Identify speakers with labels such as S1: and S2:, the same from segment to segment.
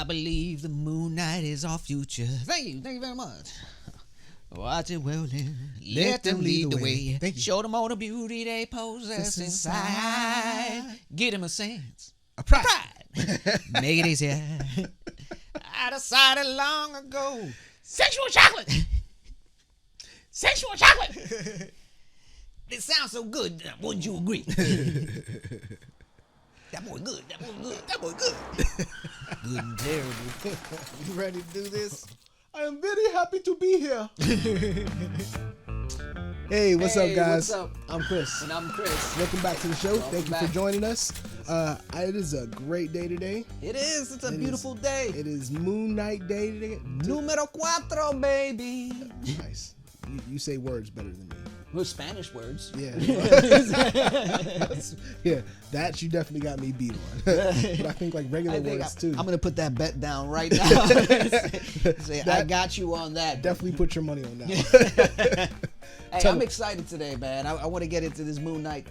S1: I believe the moonlight is our future. Thank you very much. Watch it well then. Let them lead the way.
S2: Thank you.
S1: Show them all the beauty they possess inside. Give them a sense.
S2: A pride.
S1: Make it easier. I decided long ago. Sexual chocolate. Sexual chocolate. It sounds so good. Wouldn't you agree? That boy good. That boy good. That boy good. Good and terrible. You ready to do this?
S2: I am very happy to be here. Hey, what's up, guys?
S1: What's up?
S2: I'm Chris.
S1: And I'm Chris.
S2: Welcome back to the show. Thank you
S1: back.
S2: for joining us. It is a great day today.
S1: It is. It's a beautiful day.
S2: It is Moon Night Day today.
S1: Numero cuatro, baby.
S2: Nice. You say words better than me.
S1: With Spanish words.
S2: Yeah. Yeah, that you definitely got me beat on. But I think like regular words too.
S1: I'm going to put that bet down right now. Say, I got you on that.
S2: Definitely put your money on that.
S1: Hey, I'm excited today, man. I want to get into this Moon Knight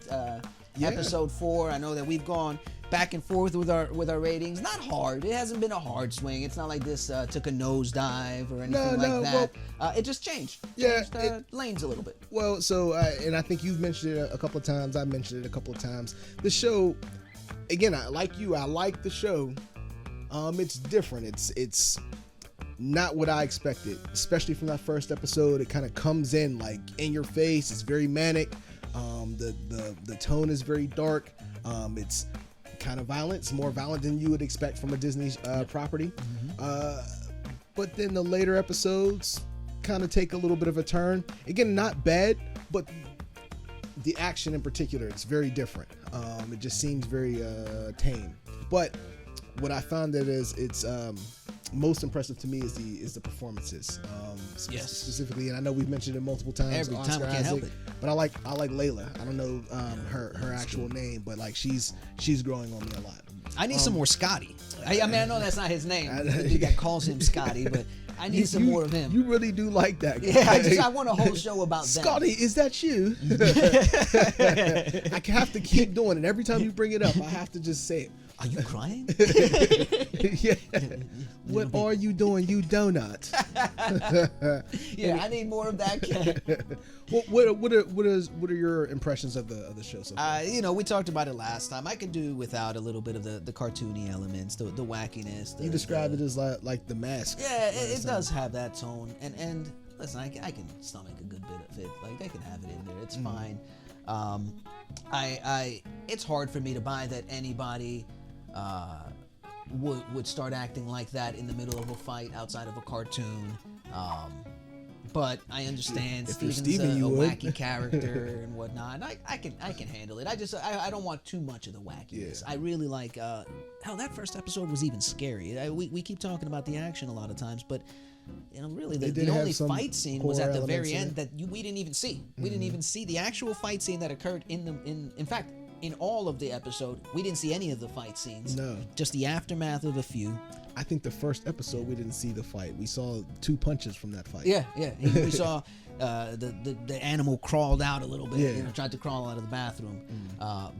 S1: episode 4. I know that we've gone back and forth with our ratings. Not hard. It hasn't been a hard swing. It's not like this took a nosedive or anything like that. Well, it just changed. Changed lanes a little bit.
S2: Well, so and I think you've mentioned it a couple of times. I mentioned it a couple of times. The show, again, I like the show. It's different. It's not what I expected, especially from that first episode. It kind of comes in like in your face. It's very manic. The tone is very dark. It's kind of violent. It's more violent than you would expect from a Disney property. But then the later episodes kind of take a little bit of a turn. Again, not bad, but the action in particular, it's very different. It just seems very tame. But what I found that is it's most impressive to me is the performances. Specifically, and I know we've mentioned it multiple times.
S1: Every
S2: Oscar
S1: time, I can't help it.
S2: But I like Layla. I don't know her actual name, but like she's growing on me a lot.
S1: I need some more Scotty. I mean, I know that's not his name. The dude that calls him Scotty, but I need some more of him.
S2: You really do like that guy.
S1: Yeah, I want a whole show about that.
S2: Scotty, is that you? I have to keep doing it. Every time you bring it up, I have to just say it.
S1: Are you crying?
S2: Yeah. What are you doing, you donut?
S1: Yeah, I need more of that cat.
S2: What are your impressions of the show so far?
S1: We talked about it last time. I could do without a little bit of the cartoony elements, the wackiness.
S2: You described it as like the mask.
S1: Yeah, it does have that tone. And listen, I can stomach a good bit of it. Like they can have it in there. It's fine. It's hard for me to buy that anybody would start acting like that in the middle of a fight outside of a cartoon. But I understand Steven's a wacky character and whatnot. And I can handle it. I don't want too much of the wackiness. Yeah. I really like hell, that first episode was even scary. We keep talking about the action a lot of times, but really the only fight scene was at the very end that we didn't even see. We didn't even see the actual fight scene that occurred in fact, in all of the episode, we didn't see any of the fight scenes.
S2: No. Just
S1: the aftermath of a few.
S2: I think the first episode we didn't see the fight. We saw 2 punches from that fight.
S1: Yeah. We saw the animal crawled out a little bit.
S2: Yeah.
S1: Tried to crawl out of the bathroom.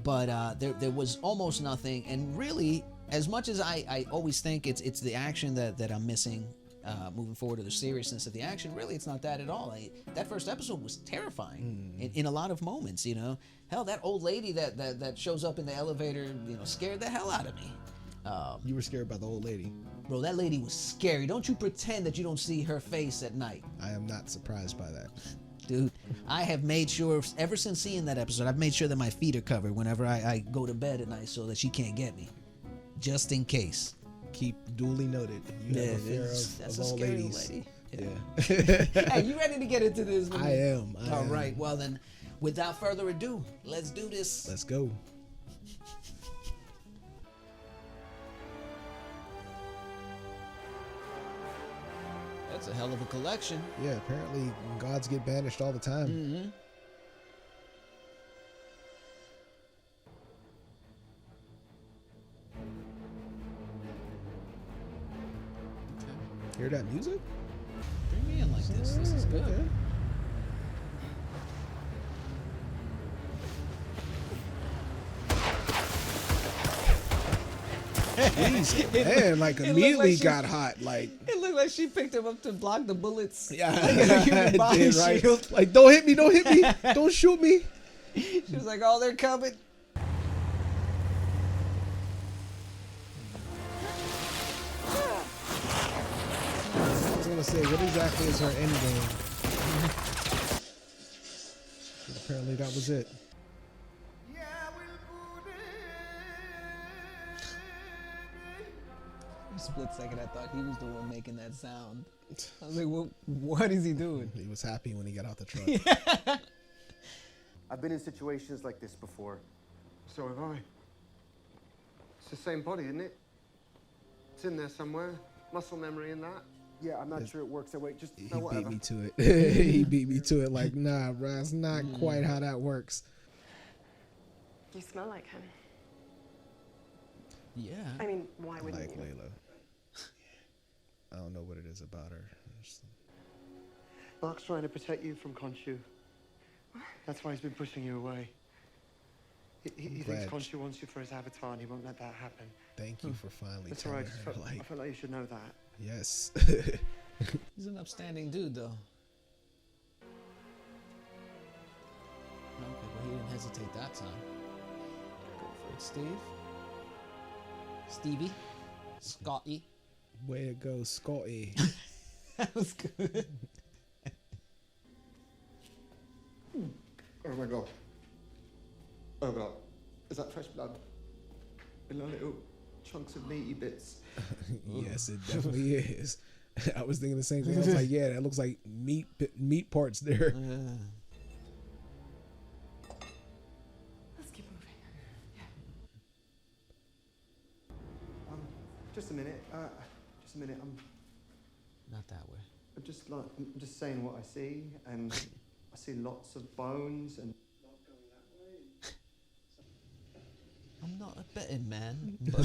S1: But there was almost nothing. And really, as much as I always think it's the action that I'm missing moving forward, or the seriousness of the action, really it's not that at all. That first episode was terrifying in a lot of moments. Hell, that old lady that shows up in the elevator, scared the hell out of me.
S2: You were scared by the old lady.
S1: Bro, that lady was scary. Don't you pretend that you don't see her face at night.
S2: I am not surprised by that.
S1: Dude, I have made sure, ever since seeing that episode, I've made sure that my feet are covered whenever I go to bed at night so that she can't get me. Just in case.
S2: Keep duly noted. You have a fear of old ladies.
S1: Lady.
S2: Yeah.
S1: Hey, you ready to get into this?
S2: I am.
S1: All right. Well, then, without further ado, let's do this.
S2: Let's go.
S1: That's a hell of a collection.
S2: Yeah, apparently gods get banished all the time.
S1: Mm-hmm.
S2: Hear that music?
S1: Bring me in like this. This is good.
S2: Okay. Jeez. Man, like immediately got hot. Like
S1: it looked like she picked him up to block the bullets.
S2: Yeah,
S1: Like
S2: did, right? Like don't hit me, don't shoot me.
S1: She was like, "Oh, they're coming."
S2: I was gonna say, what exactly is her end game? But apparently that was it.
S1: For a split second, I thought he was the one making that sound. I was like, what is he doing?
S2: He was happy when he got out the truck.
S1: Yeah.
S3: I've been in situations like this before.
S4: So have I. It's the same body, isn't it? It's in there somewhere. Muscle memory in that.
S3: Yeah, I'm not sure it works that way. Just
S2: He
S3: no, whatever.
S2: beat me to it. He beat me to it like, nah, bro, that's not quite how that works.
S5: You smell like him.
S1: Yeah.
S5: I mean, why wouldn't
S2: Like
S5: you?
S2: Layla. I don't know what it is about her.
S4: Mark's trying to protect you from Khonshu. That's why he's been pushing you away. He thinks
S2: glad.
S4: Khonshu wants you for his avatar and he won't let that happen.
S2: Thank you for finally
S4: That's all
S2: telling
S4: right.
S2: her.
S4: I
S2: Like,
S4: felt like you should know that.
S2: yes.
S1: He's an upstanding dude, though. Okay, well, he didn't hesitate that time. Go for it, Steve. Stevie. Scotty.
S2: Way to go, Scotty.
S1: That was good.
S4: Oh my god. Oh god. Is that fresh blood? In little chunks of meaty bits.
S2: Yes, it definitely is. I was thinking the same thing. I was like, yeah, that looks like meat parts there.
S5: Let's keep moving.
S3: Just a minute. Just a minute.
S1: Not that way.
S3: I'm just saying what I see, and I see lots of bones and.
S1: I'm not a betting man. But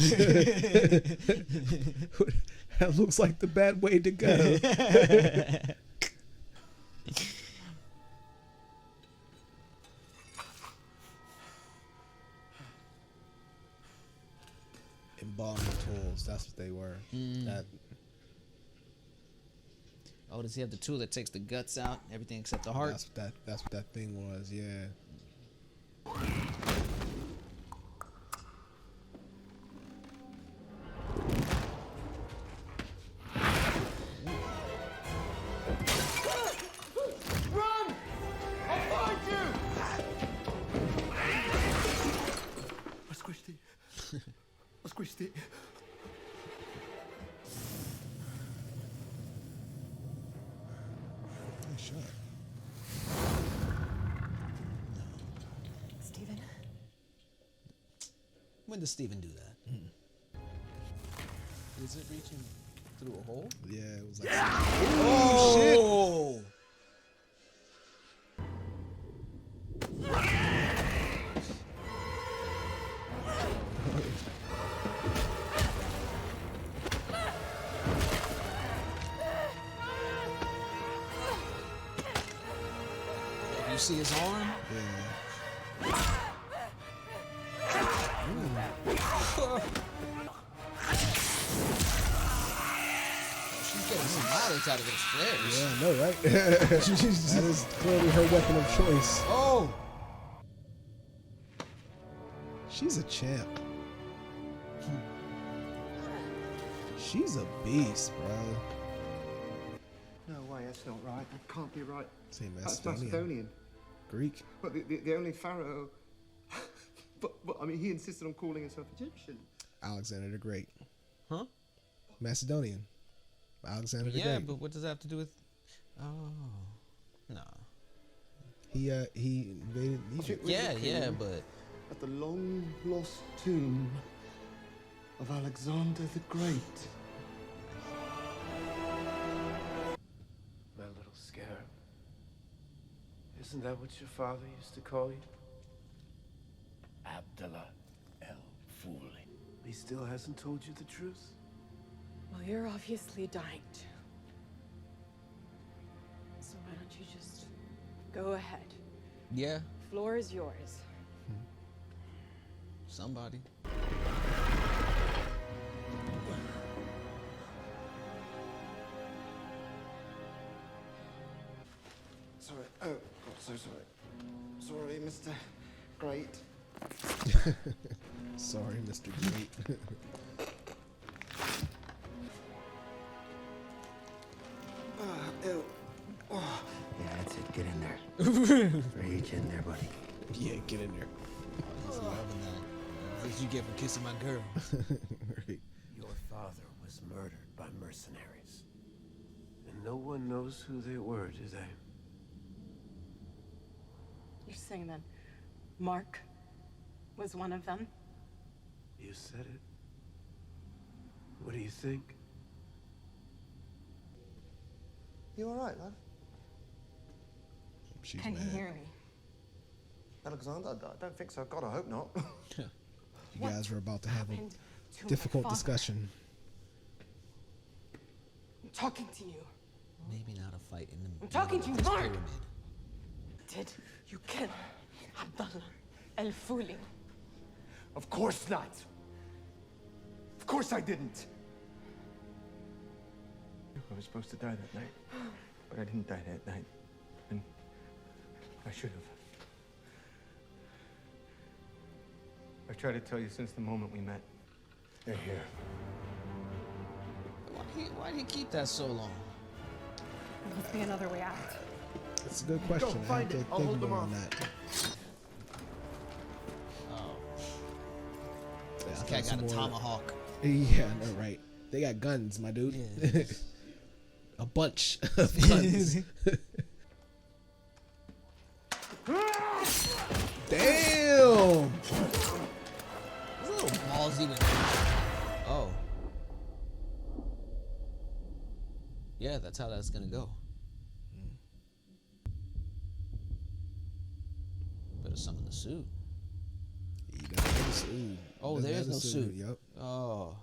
S2: That looks like the bad way to go. Embalming tools, that's what they were. That,
S1: oh, does he have the tool that takes the guts out? Everything except the heart?
S2: that's what that thing was, yeah.
S4: Run! I'll find you! I squished it. I squished it.
S2: Nice shot.
S5: Steven?
S1: When does Steven do that? Is it reaching through a hole?
S2: Yeah, it was like.
S1: Oh! You see his arm?
S2: Yeah.
S1: She's getting some mileage out of those flares.
S2: Yeah, I know, right? That is clearly her weapon of choice.
S1: Oh!
S2: She's a champ. She's a beast, bro.
S4: No way, that's not right. That can't be right.
S2: Say
S4: That's
S2: Macedonian.
S4: Macedonian.
S2: Greek.
S4: But the only pharaoh. but I mean, he insisted on calling himself Egyptian.
S2: Alexander the Great.
S1: Huh?
S2: Macedonian. Alexander the
S1: Yeah,
S2: Great.
S1: but what does that have to do with... Oh. No.
S2: He invaded Egypt.
S1: Yeah, yeah, but...
S4: At the long lost tomb of Alexander the Great.
S6: My little scarab. Isn't that what your father used to call you? Abdullah el-Fuli. He still hasn't told you the truth?
S5: Well, you're obviously dying too. So why don't you just go ahead?
S1: Yeah,
S5: Floor is yours.
S1: somebody.
S4: Sorry. Oh, God, so sorry. Sorry, Mr. Great.
S2: Sorry, Mr. Great.
S4: Ew. Oh.
S6: Yeah, that's it. Get in there. Reach in there, buddy.
S2: Yeah, get in there.
S1: He's loving that. What you get for kissing my girl?
S2: Right.
S6: Your father was murdered by mercenaries. And no one knows who they were, do they?
S5: You're saying that Mark was one of them?
S6: You said it. What do you think?
S4: You all right, love?
S2: She's
S5: Can
S2: mad.
S5: you hear me?
S4: Alexander, I don't think so. God, I hope not.
S2: You guys were about to have a
S5: Happened to my
S2: difficult
S5: father?
S2: discussion.
S5: I'm talking to you.
S1: Maybe not a fight in the
S5: I'm talking to you,
S1: this
S5: Mark.
S1: pyramid.
S5: Did you kill Abdullah El Fuli?
S6: Of course not. Of course I didn't.
S7: I was supposed to die that night, but I didn't die that night. And I should have. I've tried to tell you since the moment we met.
S6: They're here.
S1: Why'd he keep that so long?
S5: There must be another way out.
S2: It's a good question. I have to think more on that.
S1: Oh,
S2: Yeah, I
S1: this
S2: thought
S1: cat
S2: some
S1: got a
S2: more-
S1: tomahawk.
S2: Yeah, I know, right? They got guns, my dude.
S1: Yeah.
S2: A bunch of guns. Damn!
S1: Those little balls even. Oh. Yeah, that's how that's gonna go. Better summon the suit.
S2: You got the suit.
S1: Oh,
S2: Doesn't
S1: there's
S2: have
S1: no
S2: the
S1: suit.
S2: Yep.
S1: Oh.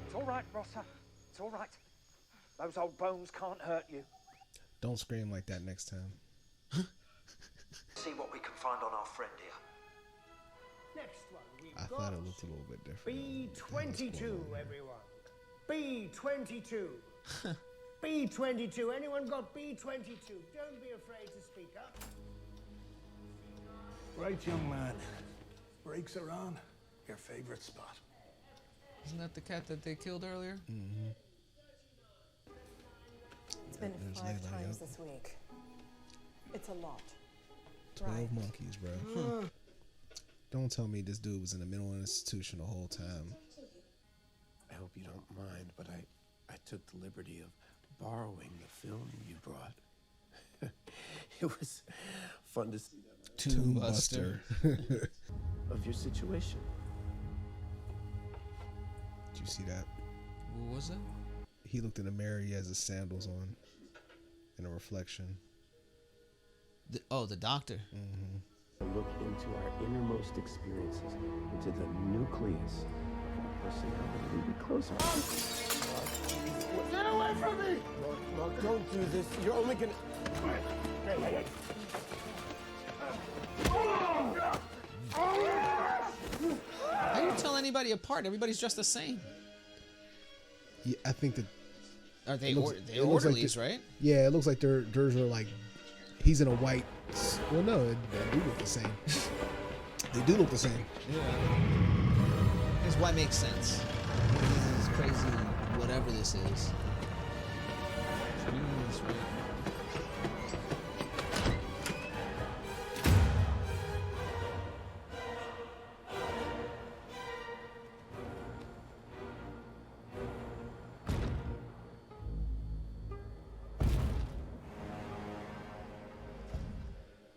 S8: It's all right, Rossa. It's all right. Those old bones can't hurt you.
S2: Don't scream like that next time.
S8: See what we can find on our friend here.
S9: Next one, we've
S2: I
S9: got
S2: thought it looked a little bit different.
S9: B22, everyone. B22. B22. Anyone got B22? Don't be afraid to speak up.
S6: Right, young man. Brakes are on. Your favorite spot.
S1: Isn't that the cat that they killed earlier?
S10: It's been
S2: There's
S10: 5
S2: Layla,
S10: times
S2: yep.
S10: this week. It's a lot.
S2: 12 monkeys, bro. Don't tell me this dude was in the mental institution the whole time.
S6: I hope you don't mind, but I took the liberty of borrowing the film you brought. It was fun to see that
S2: Tomb Buster.
S6: of your situation.
S2: Did you see that?
S1: What was it?
S2: He looked in the mirror, he has his sandals on. In a reflection.
S1: The doctor.
S6: A look into our innermost experiences, into the nucleus of our personality. We'd be closer.
S4: Get away from me!
S6: Mark, don't do this. You're only gonna.
S1: How do you tell anybody apart? Everybody's dressed the same.
S2: Yeah, I think that.
S1: Are they?
S2: It looks-
S1: They're
S2: it looks like
S1: orderlies, right?
S2: Yeah, it looks like theirs are like. He's in a white. Well, no, they do look the same. They do look the same.
S1: This why makes sense. This is crazy. Whatever this is. Jeez, right?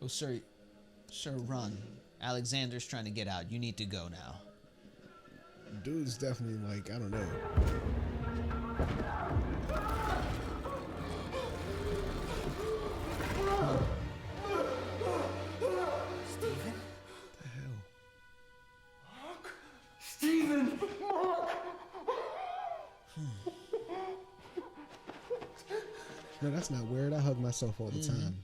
S1: Oh, sir, run. Alexander's trying to get out. You need to go now.
S2: Dude's definitely like, I don't know.
S6: Stephen?
S2: The hell?
S6: Stephen!
S2: No, that's not weird. I hug myself all the time.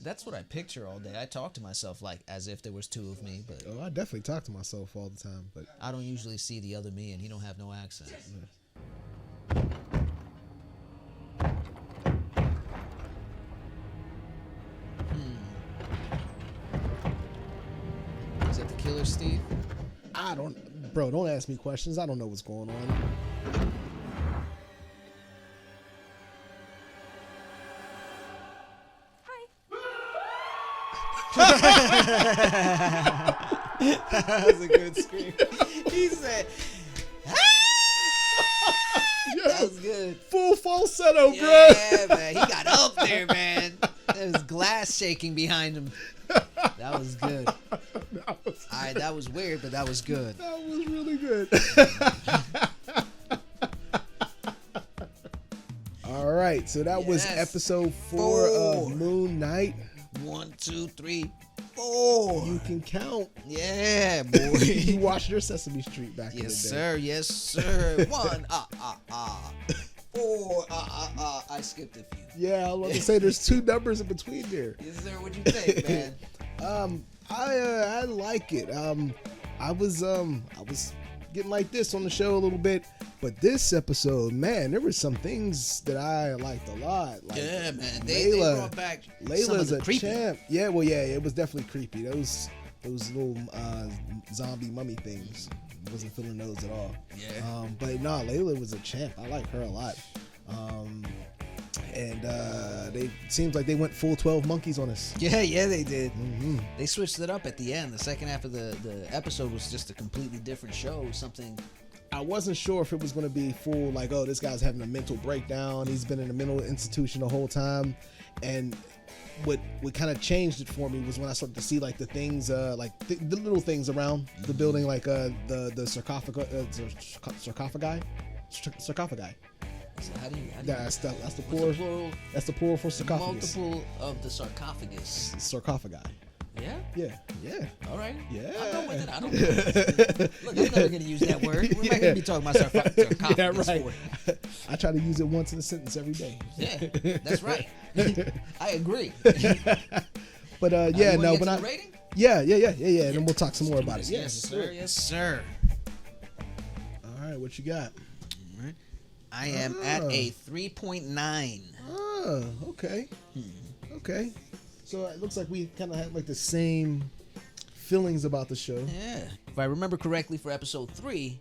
S1: That's what I picture all day. I talk to myself like as if there was two of me, but
S2: Oh, I definitely talk to myself all the time, but
S1: I don't usually see the other me, and he don't have no accent. Is that the killer, Steve?
S2: bro, don't ask me questions. I don't know what's going on.
S1: That was a good scream. He said, that was good.
S2: Full falsetto, bro.
S1: Yeah, man. He got up there, man. There was glass shaking behind him. That was good. That was weird, but that was good.
S2: That was really good. All right, so that was episode 4 of Moon Knight.
S1: 1, 2, 3, 4.
S2: You can count.
S1: Yeah, boy.
S2: You watched your Sesame Street back in the day.
S1: Yes, sir. Yes, sir. 1, 4, I skipped a few.
S2: Yeah, I was going to say there's 2 numbers in between there.
S1: Yes, sir. What'd you think, man?
S2: I like it. I was getting like this on the show a little bit, but this episode, man, there were some things that I liked a lot. Like,
S1: yeah, man. They brought back
S2: Layla's a
S1: creepy.
S2: champ. Yeah, well, yeah, it was definitely creepy. Those little zombie mummy things. Wasn't feeling those at all.
S1: Yeah.
S2: But no, Layla was a champ. I like her a lot. And they seems like they went full 12 monkeys on us.
S1: Yeah, they did.
S2: Mm-hmm.
S1: They switched it up at the end. The second half of the episode was just a completely different show. Something.
S2: I wasn't sure if it was going to be full, like, oh, this guy's having a mental breakdown. He's been in a mental institution the whole time. And what kind of changed it for me was when I started to see, like, the things, like the little things around the building, like the sarcophagi.
S1: So how do you
S2: That's the
S1: what's
S2: plural. That's the plural for sarcophagus.
S1: Multiple of the sarcophagus.
S2: Sarcophagi.
S1: Yeah.
S2: Yeah.
S1: All right.
S2: Yeah.
S1: I'll go with it. I don't know. Look, I'm never going to use that word. We're not going to be talking about sarcophagus.
S2: Yeah, right.
S1: For it.
S2: I try to use it once in a sentence every day.
S1: Yeah, that's right. I agree.
S2: But
S1: yeah,
S2: no, but
S1: I. Rating?
S2: Yeah. And then we'll talk some more about it.
S1: Yes, sir. Yes, sir.
S2: All right, what you got?
S1: All right. I am at a 3.9.
S2: Oh, okay. Okay. So it looks like we kind of had like the same feelings about the show.
S1: Yeah. If I remember correctly, for episode 3,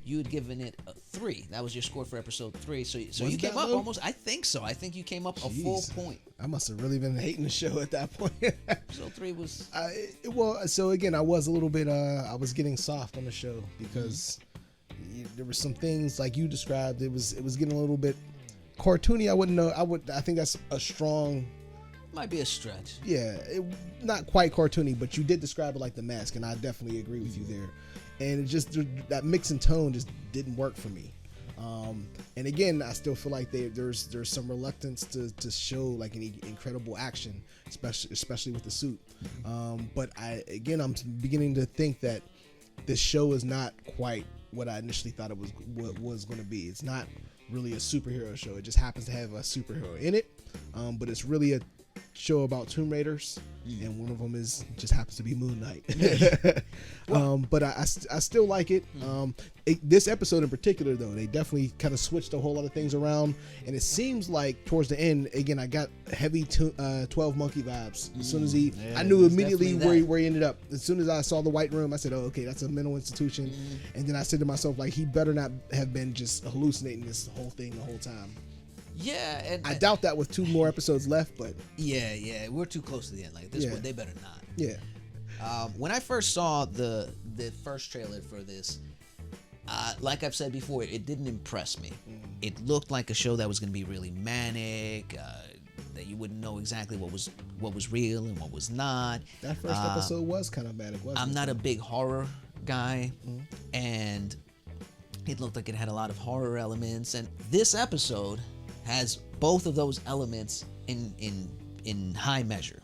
S1: you had given it a 3. That was your score for episode 3. So you came up almost. I think so. I think you came up a full point.
S2: I must have really been hating the show at that point.
S1: Episode 3 was.
S2: Well, so again, I was a little bit. I was getting soft on the show because there were some things like you described. It was getting a little bit cartoony. I wouldn't know. I think that's a strong.
S1: Might be a stretch.
S2: Yeah, not quite cartoony, but you did describe it like The Mask, and I definitely agree with you there. And it just that mix and tone just didn't work for me. And again, I still feel like there's some reluctance to show like any incredible action, especially with the suit. But I'm beginning to think that this show is not quite what I initially thought it was going to be. It's not really a superhero show. It just happens to have a superhero in it, but it's really a show about Tomb Raiders, and one of them just happens to be Moon Knight. But I still like it. This episode in particular, though, they definitely kind of switched a whole lot of things around, and it seems like towards the end, again, I got heavy 12 Monkey vibes. As soon as I knew immediately where he ended up. As soon as I saw the White Room, I said, "Oh, okay, that's a mental institution." And then I said to myself, like, he better not have been just hallucinating this whole thing the whole time.
S1: Yeah, and
S2: I doubt that with 2 more episodes left, but
S1: yeah, we're too close to the end. Like this one, they better not.
S2: Yeah.
S1: When I first saw the first trailer for this, like I've said before, it didn't impress me. It looked like a show that was going to be really manic, that you wouldn't know exactly what was real and what was not.
S2: That first episode was kind of manic, wasn't it?
S1: I'm not a big horror guy, and it looked like it had a lot of horror elements. And this episode has both of those elements in high measure.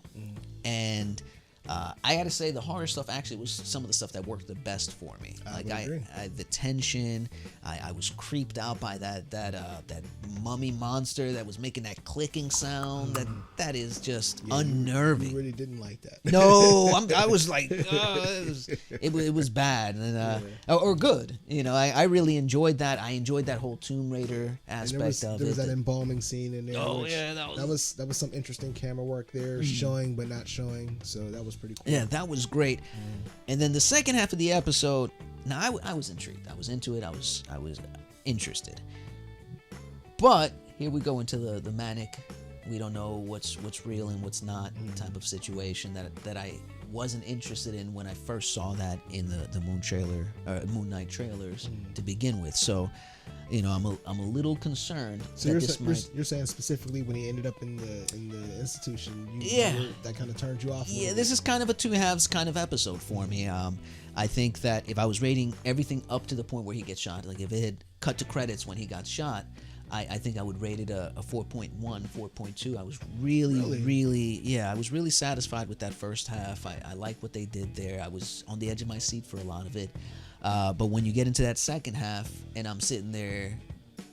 S1: And I gotta say the horror stuff actually was some of the stuff that worked the best for me. The tension, I was creeped out by that mummy monster that was making that clicking sound. That is just unnerving.
S2: You really didn't like that.
S1: No, I was like, it was bad or good. I really enjoyed that. I enjoyed that whole Tomb Raider aspect of it.
S2: There was that embalming scene in there.
S1: Oh yeah,
S2: that was some interesting camera work there, showing but not showing. So that was pretty cool.
S1: Yeah, that was great. And then the second half of the episode, now I was intrigued. I was into it. I was interested. But here we go into the manic, we don't know what's real and what's not type of situation that I wasn't interested in when I first saw that in the Moon Knight trailers to begin with. So, I'm a little concerned.
S2: So you're saying specifically when he ended up in the institution, that kind of turned you off.
S1: Yeah, this is kind of a two halves kind of episode for me. I think that if I was rating everything up to the point where he gets shot, like if it had cut to credits when he got shot, I think I would rate it a 4.1, 4.2. I was really, I was really satisfied with that first half. I like what they did there. I was on the edge of my seat for a lot of it. But when you get into that second half and I'm sitting there,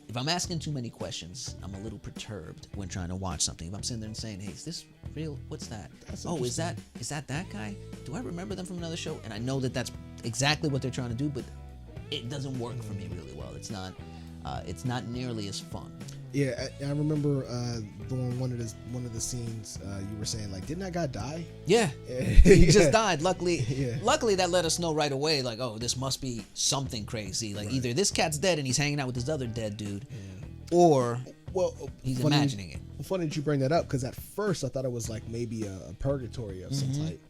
S1: if I'm asking too many questions, I'm a little perturbed when trying to watch something. If I'm sitting there and saying, hey, is this real? What's that? Is that guy? Do I remember them from another show? And I know that that's exactly what they're trying to do, but it doesn't work for me really well. It's not nearly as fun.
S2: Yeah, I remember during one of the scenes you were saying, like, didn't that guy die?
S1: Yeah, he just died. Luckily that let us know right away, like, oh, this must be something crazy. Like either this cat's dead and he's hanging out with this other dead dude, or he's imagining it.
S2: Funny that you bring that up, because at first I thought it was like maybe a purgatory of some type.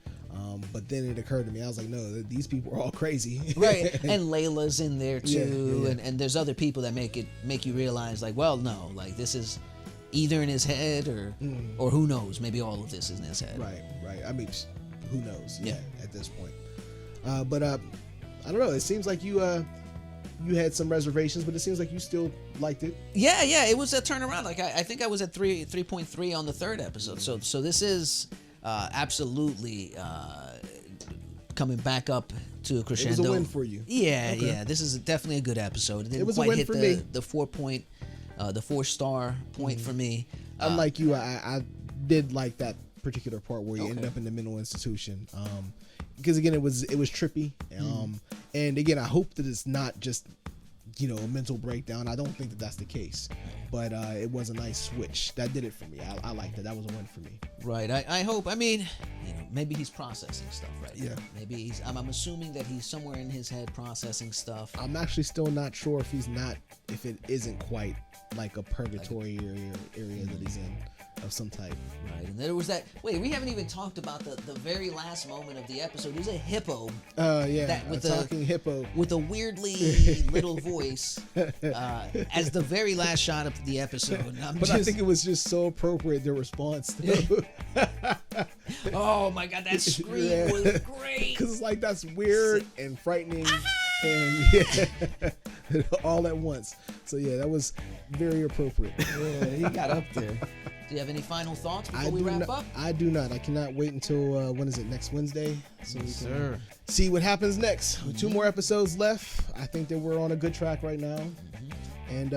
S2: But then it occurred to me, I was like, no, these people are all crazy.
S1: Right. And Layla's in there too. Yeah. And there's other people that make you realize, like, well, no, like this is either in his head or who knows, maybe all of this is in his head.
S2: Right. I mean, who knows? Yeah. At this point. But I don't know. It seems like you had some reservations, but it seems like you still liked it.
S1: Yeah. It was a turnaround. Like I think I was at 3.3 on the third episode. So this is absolutely coming back up to a crescendo.
S2: It was a win for you.
S1: Yeah, okay. Yeah. This is definitely a good episode. It didn't
S2: was
S1: quite
S2: a win
S1: hit
S2: for me.
S1: The 4-star point for me.
S2: Unlike you, I did like that particular part where you end up in the mental institution. Because again, it was trippy. And again, I hope that it's not just a mental breakdown. I don't think that that's the case, but it was a nice switch that did it for me. I liked it. That was a win for me.
S1: Right. I hope. I mean, maybe he's processing stuff right now.
S2: Yeah.
S1: Maybe I'm assuming that he's somewhere in his head processing stuff.
S2: I'm actually still not sure if it isn't quite like a purgatory area that he's in of some type.
S1: Right. And there was that. Wait, we haven't even talked about the very last moment of the episode. There's a hippo.
S2: A talking hippo
S1: with a weirdly little voice as the very last shot of the episode.
S2: I think it was just so appropriate, their response.
S1: Oh my God, that scream was great.
S2: Because it's like, that's weird and frightening and all at once. So yeah, that was very appropriate.
S1: Yeah, he got up there. Do you have any final thoughts before we wrap up?
S2: I do not. I cannot wait until when is it? Next Wednesday, so we can see what happens next. With 2 more episodes left, I think that we're on a good track right now, and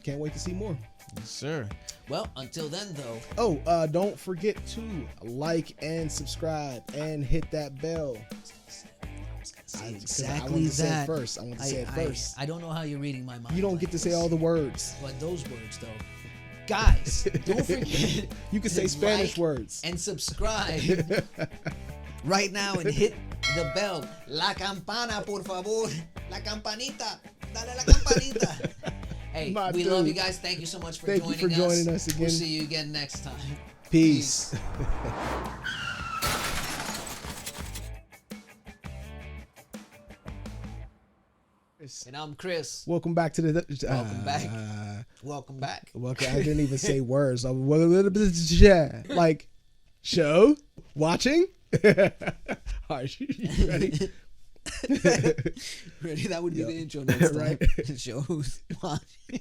S2: can't wait to see more.
S1: Yes, sir. Well, until then, though.
S2: Oh, don't forget to like and subscribe and hit that bell.
S1: Exactly that.
S2: I want to say it first.
S1: I don't know how you're reading my mind.
S2: You don't get to say all the words.
S1: But those words, though. Guys, don't forget.
S2: You can say Spanish words.
S1: And subscribe right now and hit the bell. La campana, por favor. La campanita. Dale la campanita. Hey, we love you guys. Thank you so much for joining
S2: us again.
S1: We'll see you again next time.
S2: Peace.
S1: And I'm Chris.
S2: Welcome back to the.
S1: Welcome back. Welcome back.
S2: Welcome. I didn't even say words. Like, show, watching. All right, you ready?
S1: Ready? That would be the intro next time.
S2: Right.
S1: Shows watching.